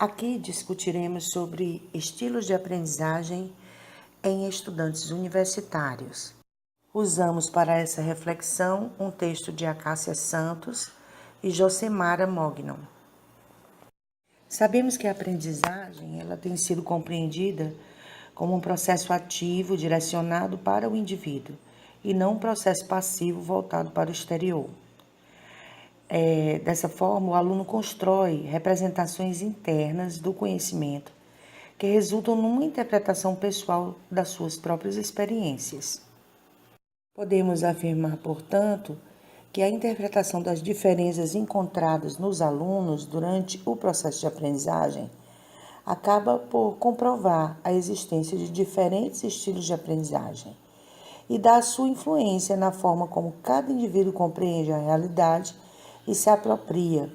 Aqui discutiremos sobre estilos de aprendizagem em estudantes universitários. Usamos para essa reflexão um texto de Acácia Santos e Josemara Mognon. Sabemos que a aprendizagem ela tem sido compreendida como um processo ativo direcionado para o indivíduo e não um processo passivo voltado para o exterior. Dessa forma, o aluno constrói representações internas do conhecimento que resultam numa interpretação pessoal das suas próprias experiências. Podemos afirmar, portanto, que a interpretação das diferenças encontradas nos alunos durante o processo de aprendizagem acaba por comprovar a existência de diferentes estilos de aprendizagem e dá sua influência na forma como cada indivíduo compreende a realidade e se apropria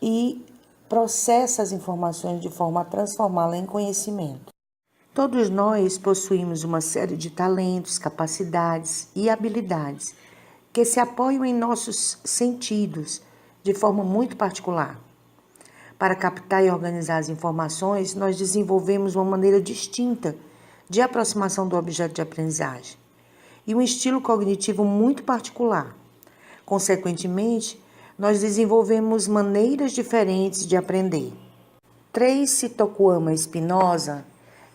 e processa as informações de forma a transformá-la em conhecimento. Todos nós possuímos uma série de talentos, capacidades e habilidades que se apoiam em nossos sentidos de forma muito particular. Para captar e organizar as informações, nós desenvolvemos uma maneira distinta de aproximação do objeto de aprendizagem e um estilo cognitivo muito particular. Consequentemente, nós desenvolvemos maneiras diferentes de aprender. Tracy Tokuama Espinosa,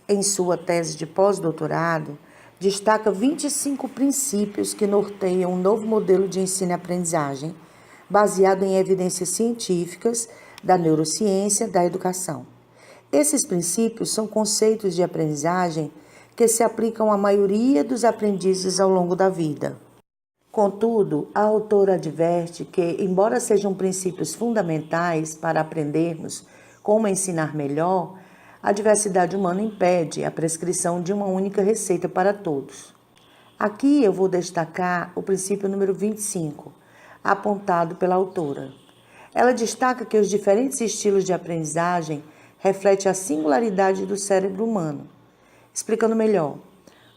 em sua tese de pós-doutorado, destaca 25 princípios que norteiam um novo modelo de ensino e aprendizagem, baseado em evidências científicas da neurociência da educação. Esses princípios são conceitos de aprendizagem que se aplicam à maioria dos aprendizes ao longo da vida. Contudo, a autora adverte que, embora sejam princípios fundamentais para aprendermos como ensinar melhor, a diversidade humana impede a prescrição de uma única receita para todos. Aqui eu vou destacar o princípio número 25, apontado pela autora. Ela destaca que os diferentes estilos de aprendizagem refletem a singularidade do cérebro humano. Explicando melhor,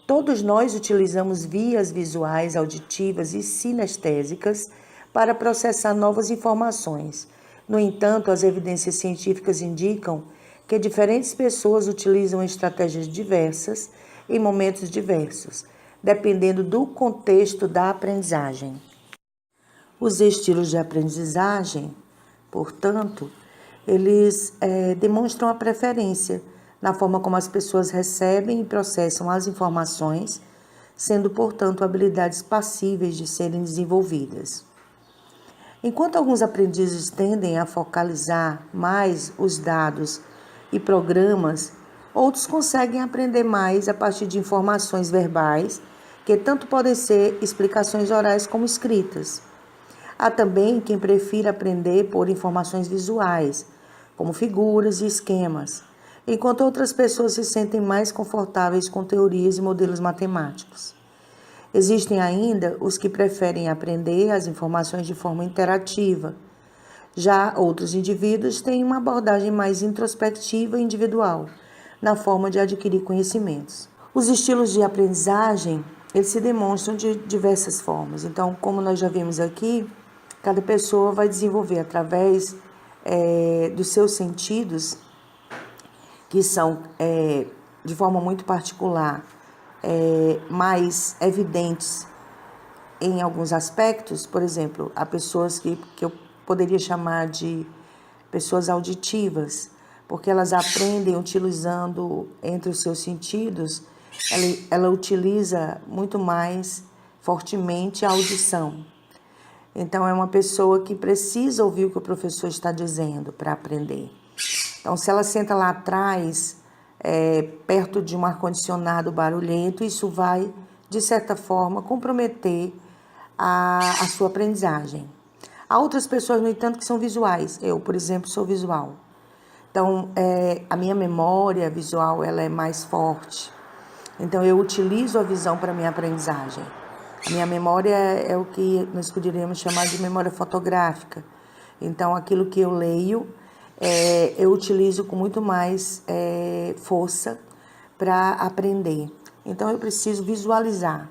todos nós utilizamos vias visuais, auditivas e sinestésicas para processar novas informações. No entanto, as evidências científicas indicam que diferentes pessoas utilizam estratégias diversas em momentos diversos, dependendo do contexto da aprendizagem. Os estilos de aprendizagem, portanto, eles demonstram a preferência na forma como as pessoas recebem e processam as informações, sendo, portanto, habilidades passíveis de serem desenvolvidas. Enquanto alguns aprendizes tendem a focalizar mais os dados e programas, outros conseguem aprender mais a partir de informações verbais, que tanto podem ser explicações orais como escritas. Há também quem prefira aprender por informações visuais, como figuras e esquemas, enquanto outras pessoas se sentem mais confortáveis com teorias e modelos matemáticos. Existem ainda os que preferem aprender as informações de forma interativa. Já outros indivíduos têm uma abordagem mais introspectiva e individual, na forma de adquirir conhecimentos. Os estilos de aprendizagem, eles se demonstram de diversas formas. Então, como nós já vimos aqui, cada pessoa vai desenvolver através dos seus sentidos, que são, de forma muito particular, mais evidentes em alguns aspectos. Por exemplo, há pessoas que eu poderia chamar de pessoas auditivas, porque elas aprendem utilizando entre os seus sentidos, ela utiliza muito mais fortemente a audição. Então, é uma pessoa que precisa ouvir o que o professor está dizendo para aprender. Então, se ela senta lá atrás, perto de um ar-condicionado barulhento, isso vai, de certa forma, comprometer a sua aprendizagem. Há outras pessoas, no entanto, que são visuais. Eu, por exemplo, sou visual. Então, a minha memória visual ela é mais forte. Então, eu utilizo a visão para a minha aprendizagem. A minha memória é o que nós poderíamos chamar de memória fotográfica. Então, aquilo que eu leio, eu utilizo com muito mais força para aprender. Então, eu preciso visualizar.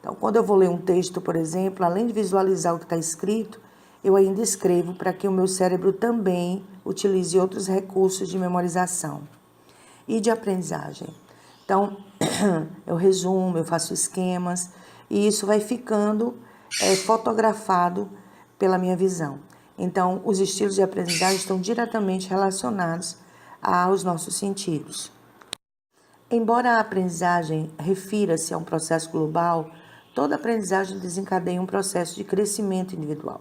Então, quando eu vou ler um texto, por exemplo, além de visualizar o que está escrito, eu ainda escrevo para que o meu cérebro também utilize outros recursos de memorização e de aprendizagem. Então, eu resumo, eu faço esquemas e isso vai ficando fotografado pela minha visão. Então, os estilos de aprendizagem estão diretamente relacionados aos nossos sentidos. Embora a aprendizagem refira-se a um processo global, toda aprendizagem desencadeia um processo de crescimento individual.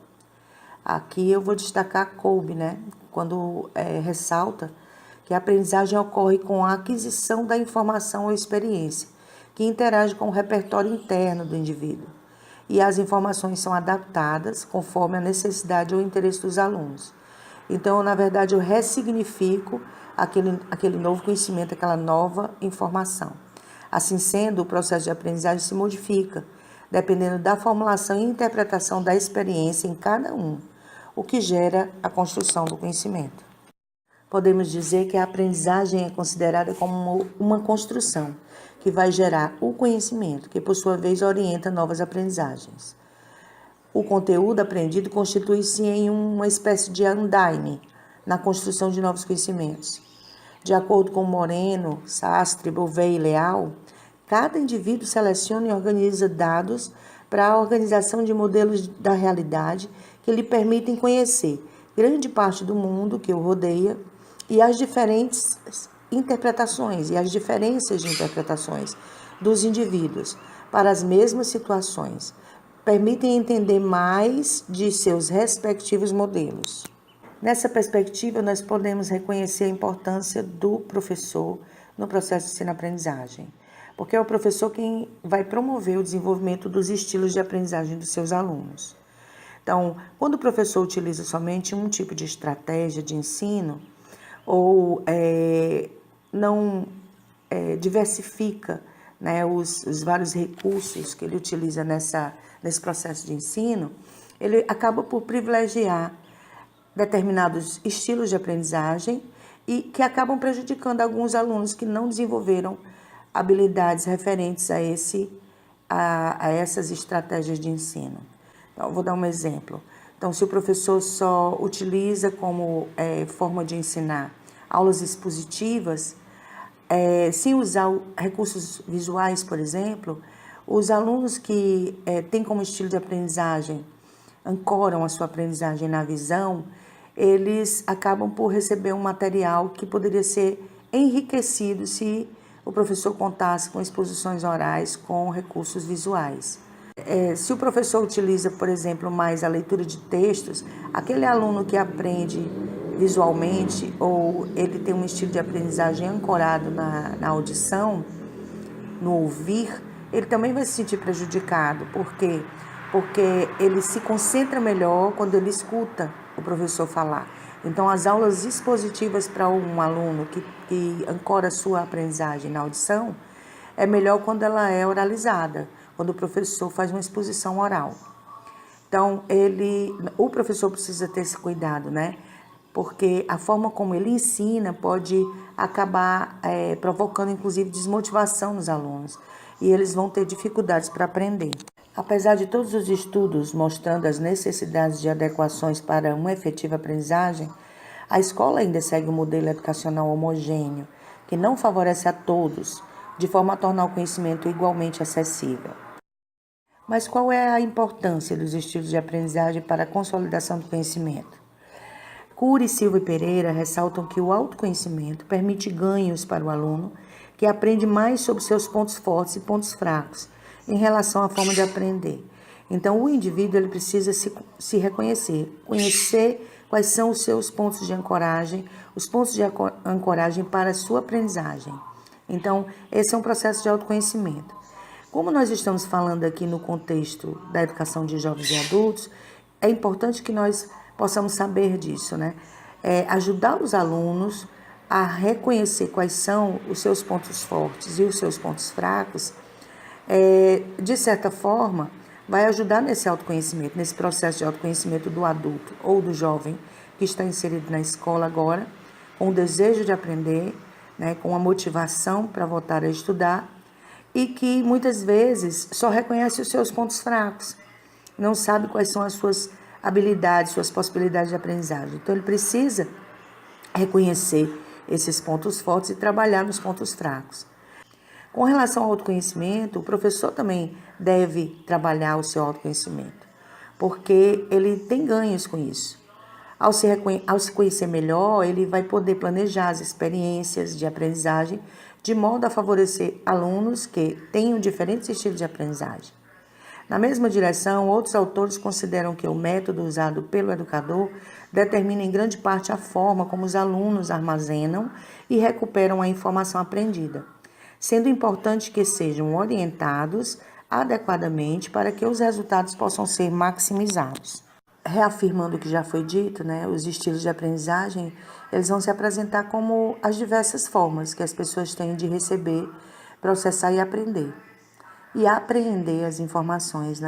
Aqui eu vou destacar Kolbe, quando ressalta que a aprendizagem ocorre com a aquisição da informação ou experiência, que interage com o repertório interno do indivíduo. E as informações são adaptadas conforme a necessidade ou interesse dos alunos. Então, na verdade, eu ressignifico aquele novo conhecimento, aquela nova informação. Assim sendo, o processo de aprendizagem se modifica, dependendo da formulação e interpretação da experiência em cada um, o que gera a construção do conhecimento. Podemos dizer que a aprendizagem é considerada como uma construção, que vai gerar o conhecimento, que por sua vez orienta novas aprendizagens. O conteúdo aprendido constitui-se em uma espécie de andaime na construção de novos conhecimentos. De acordo com Moreno, Sastre, Bouvet e Leal, cada indivíduo seleciona e organiza dados para a organização de modelos da realidade que lhe permitem conhecer grande parte do mundo que o rodeia e as diferentes interpretações e as diferenças de interpretações dos indivíduos para as mesmas situações, permitem entender mais de seus respectivos modelos. Nessa perspectiva, nós podemos reconhecer a importância do professor no processo de ensino-aprendizagem, porque é o professor quem vai promover o desenvolvimento dos estilos de aprendizagem dos seus alunos. Então, quando o professor utiliza somente um tipo de estratégia de ensino, ou não diversifica os vários recursos que ele utiliza nesse processo de ensino, ele acaba por privilegiar determinados estilos de aprendizagem e que acabam prejudicando alguns alunos que não desenvolveram habilidades referentes a essas estratégias de ensino. Então, vou dar um exemplo. Então, se o professor só utiliza como forma de ensinar aulas expositivas, sem usar recursos visuais, por exemplo, os alunos que têm como estilo de aprendizagem, ancoram a sua aprendizagem na visão, eles acabam por receber um material que poderia ser enriquecido se o professor contasse com exposições orais com recursos visuais. Se o professor utiliza, por exemplo, mais a leitura de textos, aquele aluno que aprende visualmente ou ele tem um estilo de aprendizagem ancorado na audição, no ouvir, ele também vai se sentir prejudicado. Por quê? Porque ele se concentra melhor quando ele escuta o professor falar. Então, as aulas expositivas para um aluno que ancora a sua aprendizagem na audição é melhor quando ela é oralizada, quando o professor faz uma exposição oral. Então, o professor precisa ter esse cuidado, porque a forma como ele ensina pode acabar provocando, inclusive, desmotivação nos alunos, e eles vão ter dificuldades para aprender. Apesar de todos os estudos mostrando as necessidades de adequações para uma efetiva aprendizagem, a escola ainda segue um modelo educacional homogêneo, que não favorece a todos, de forma a tornar o conhecimento igualmente acessível. Mas qual é a importância dos estilos de aprendizagem para a consolidação do conhecimento? Cury, Silva e Pereira ressaltam que o autoconhecimento permite ganhos para o aluno, que aprende mais sobre seus pontos fortes e pontos fracos em relação à forma de aprender. Então, o indivíduo ele precisa se reconhecer, conhecer quais são os seus pontos de ancoragem, os pontos de ancoragem para a sua aprendizagem. Então, esse é um processo de autoconhecimento. Como nós estamos falando aqui no contexto da educação de jovens e adultos, é importante que nós possamos saber disso, ajudar os alunos a reconhecer quais são os seus pontos fortes e os seus pontos fracos, de certa forma, vai ajudar nesse autoconhecimento, nesse processo de autoconhecimento do adulto ou do jovem que está inserido na escola agora, com o desejo de aprender, com a motivação para voltar a estudar, e que muitas vezes só reconhece os seus pontos fracos, não sabe quais são as suas habilidades, suas possibilidades de aprendizagem. Então, ele precisa reconhecer esses pontos fortes e trabalhar nos pontos fracos. Com relação ao autoconhecimento, o professor também deve trabalhar o seu autoconhecimento, porque ele tem ganhos com isso. Ao se conhecer melhor, ele vai poder planejar as experiências de aprendizagem de modo a favorecer alunos que tenham diferentes estilos de aprendizagem. Na mesma direção, outros autores consideram que o método usado pelo educador determina em grande parte a forma como os alunos armazenam e recuperam a informação aprendida, sendo importante que sejam orientados adequadamente para que os resultados possam ser maximizados. Reafirmando o que já foi dito, os estilos de aprendizagem, eles vão se apresentar como as diversas formas que as pessoas têm de receber, processar e aprender. E apreender as informações,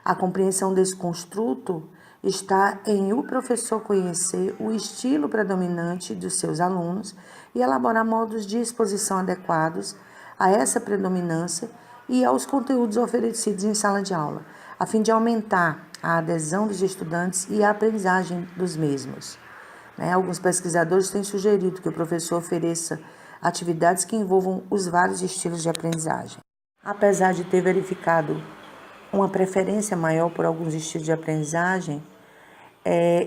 A compreensão desse construto está em o professor conhecer o estilo predominante dos seus alunos e elaborar modos de exposição adequados a essa predominância e aos conteúdos oferecidos em sala de aula, a fim de aumentar a adesão dos estudantes e a aprendizagem dos mesmos. Alguns pesquisadores têm sugerido que o professor ofereça atividades que envolvam os vários estilos de aprendizagem. Apesar de ter verificado uma preferência maior por alguns estilos de aprendizagem,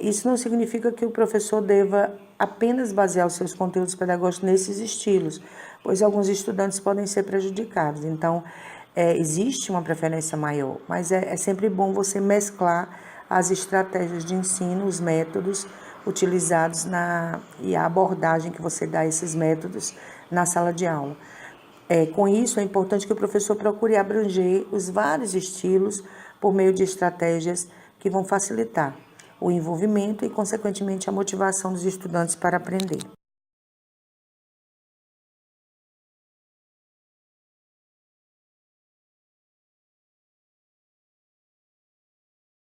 isso não significa que o professor deva apenas basear os seus conteúdos pedagógicos nesses estilos, pois alguns estudantes podem ser prejudicados. Então, existe uma preferência maior, mas é sempre bom você mesclar as estratégias de ensino, os métodos utilizados e a abordagem que você dá a esses métodos na sala de aula. Com isso, é importante que o professor procure abranger os vários estilos por meio de estratégias que vão facilitar o envolvimento e, consequentemente, a motivação dos estudantes para aprender.